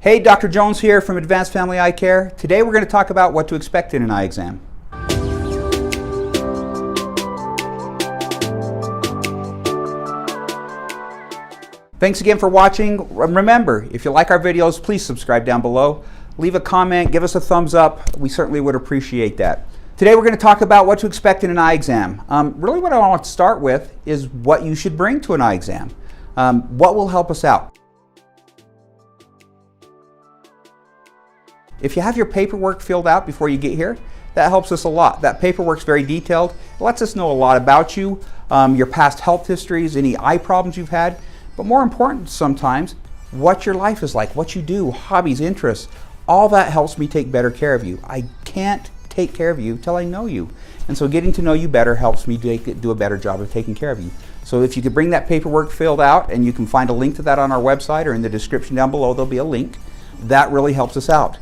Hey, Dr. Jones here from Advanced Family Eye Care. Today we're going to talk about what to expect in an eye exam. Thanks again for watching. Remember, if you like our videos, please subscribe down below. Leave a comment, give us a thumbs up. We certainly would appreciate that. Today we're going to talk about what to expect in an eye exam. Really what I want to start with is what you should bring to an eye exam. What will help us out? If you have your paperwork filled out before you get here, that helps us a lot. That paperwork's very detailed. It lets us know a lot about you, your past health histories, any eye problems you've had, but more important sometimes, what your life is like, what you do, hobbies, interests. All that helps me take better care of you. I can't take care of you till I know you. And so getting to know you better helps me do a better job of taking care of you. So if you could bring that paperwork filled out, and you can find a link to that on our website or in the description down below, there'll be a link. That really helps us out.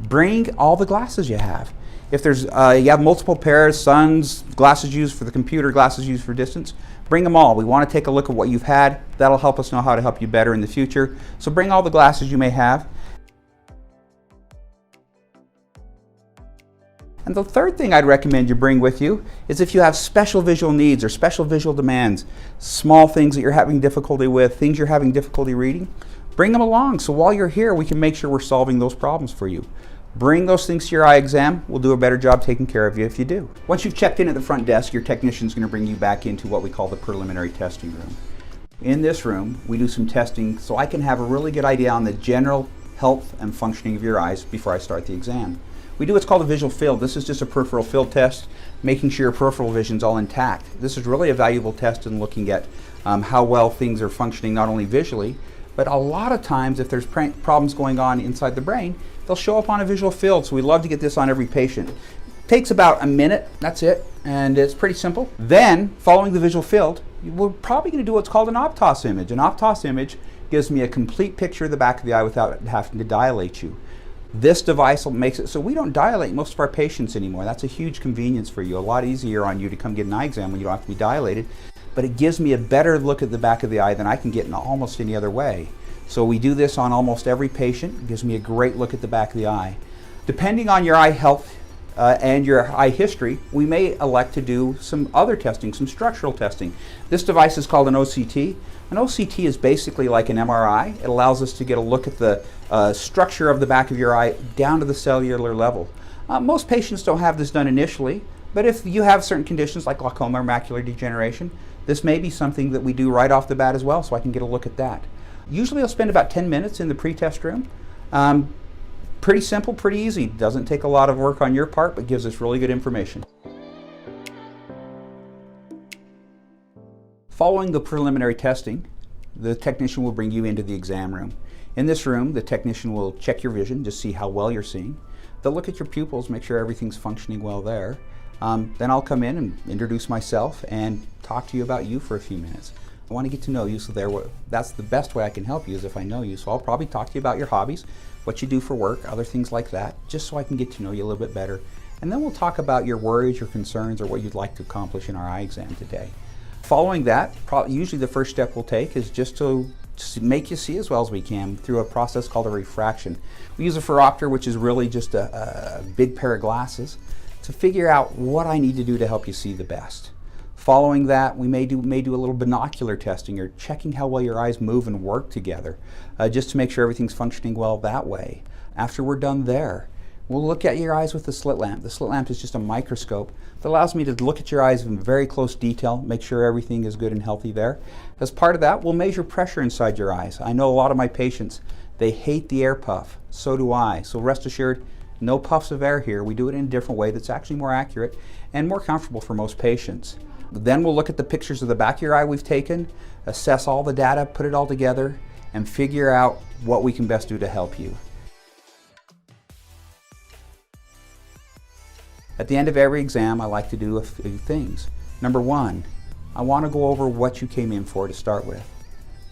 Bring all the glasses you have. If there's you have multiple pairs, suns, glasses used for the computer, glasses used for distance, bring them all. We want to take a look at what you've had. That'll help us know how to help you better in the future. So bring all the glasses you may have. And the third thing I'd recommend you bring with you is if you have special visual needs or special visual demands, small things that you're having difficulty with, things you're having difficulty reading, bring them along. So while you're here, we can make sure we're solving those problems for you. Bring those things to your eye exam. We'll do a better job taking care of you if you do. Once you've checked in at the front desk, your technician's going to bring you back into what we call the preliminary testing room. In this room, we do some testing so I can have a really good idea on the general health and functioning of your eyes before I start the exam. We do what's called a visual field. This is just a peripheral field test, making sure your peripheral vision's all intact. This is really a valuable test in looking at how well things are functioning, not only visually, but a lot of times if there's problems going on inside the brain, they'll show up on a visual field. So we love to get this on every patient. It takes about a minute, that's it, and it's pretty simple. Then, following the visual field, we're probably going to do what's called an Optos image. An Optos image gives me a complete picture of the back of the eye without having to dilate you. This device makes it so we don't dilate most of our patients anymore. That's a huge convenience for you. A lot easier on you to come get an eye exam when you don't have to be dilated. But it gives me a better look at the back of the eye than I can get in almost any other way. So we do this on almost every patient. It gives me a great look at the back of the eye. Depending on your eye health and your eye history, we may elect to do some other testing, some structural testing. This device is called an OCT. An OCT is basically like an MRI. It allows us to get a look at the structure of the back of your eye down to the cellular level. Most patients don't have this done initially, but if you have certain conditions like glaucoma or macular degeneration, this may be something that we do right off the bat as well, so I can get a look at that. Usually I'll spend about 10 minutes in the pre-test room. Pretty simple, pretty easy. Doesn't take a lot of work on your part, but gives us really good information. Following the preliminary testing, the technician will bring you into the exam room. In this room, the technician will check your vision to see how well you're seeing. They'll look at your pupils, make sure everything's functioning well there. Then I'll come in and introduce myself and talk to you about you for a few minutes. I want to get to know you, so that's the best way I can help you is if I know you. So I'll probably talk to you about your hobbies, what you do for work, other things like that, just so I can get to know you a little bit better. And then we'll talk about your worries, your concerns, or what you'd like to accomplish in our eye exam today. Following that, usually the first step we'll take is just to make you see as well as we can through a process called a refraction. We use a phoropter, which is really just a big pair of glasses, to figure out what I need to do to help you see the best. Following that, we may do a little binocular testing or checking how well your eyes move and work together, just to make sure everything's functioning well that way. After we're done there, we'll look at your eyes with the slit lamp. The slit lamp is just a microscope that allows me to look at your eyes in very close detail, make sure everything is good and healthy there. As part of that, we'll measure pressure inside your eyes. I know a lot of my patients, they hate the air puff. So do I. So rest assured, no puffs of air here. We do it in a different way that's actually more accurate and more comfortable for most patients. Then we'll look at the pictures of the back of your eye we've taken, assess all the data, put it all together, and figure out what we can best do to help you. At the end of every exam, I like to do a few things. Number one, I want to go over what you came in for to start with.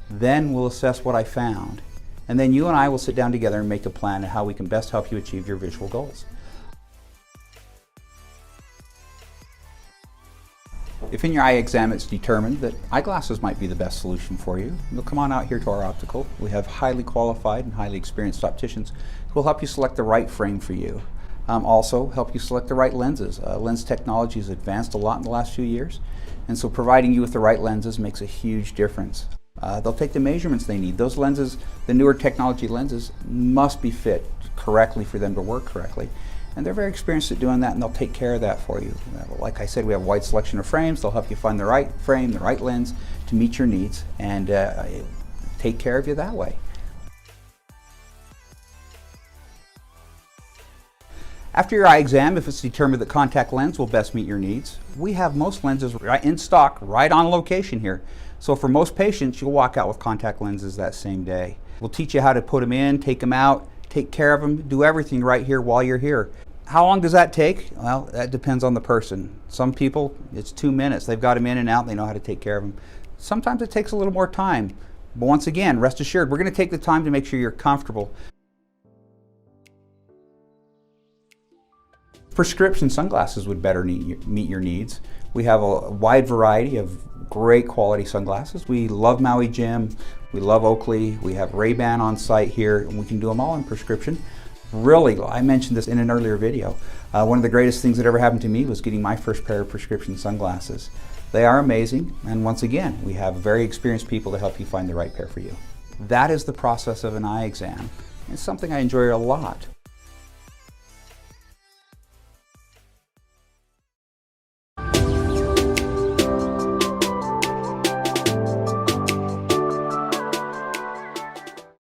Then we'll assess what I found. And then you and I will sit down together and make a plan of how we can best help you achieve your visual goals. If in your eye exam it's determined that eyeglasses might be the best solution for you, you'll come on out here to our optical. We have highly qualified and highly experienced opticians who will help you select the right frame for you. Also help you select the right lenses. Lens technology has advanced a lot in the last few years, and so providing you with the right lenses makes a huge difference. They'll take the measurements they need. Those lenses, the newer technology lenses, must be fit correctly for them to work correctly. And they're very experienced at doing that, and they'll take care of that for you. Like I said, we have a wide selection of frames. They'll help you find the right frame, the right lens to meet your needs, and take care of you that way. After your eye exam, if it's determined that contact lens will best meet your needs, we have most lenses right in stock, right on location here. So for most patients, you'll walk out with contact lenses that same day. We'll teach you how to put them in, take them out, take care of them, do everything right here while you're here. How long does that take? Well, that depends on the person. Some people, it's 2 minutes. They've got them in and out, they know how to take care of them. Sometimes it takes a little more time. But once again, rest assured, we're going to take the time to make sure you're comfortable. Prescription sunglasses would better meet your needs. We have a wide variety of great quality sunglasses. We love Maui Jim, we love Oakley, we have Ray-Ban on site here, and we can do them all in prescription. Really, I mentioned this in an earlier video, one of the greatest things that ever happened to me was getting my first pair of prescription sunglasses. They are amazing, and once again, we have very experienced people to help you find the right pair for you. That is the process of an eye exam. It's something I enjoy a lot.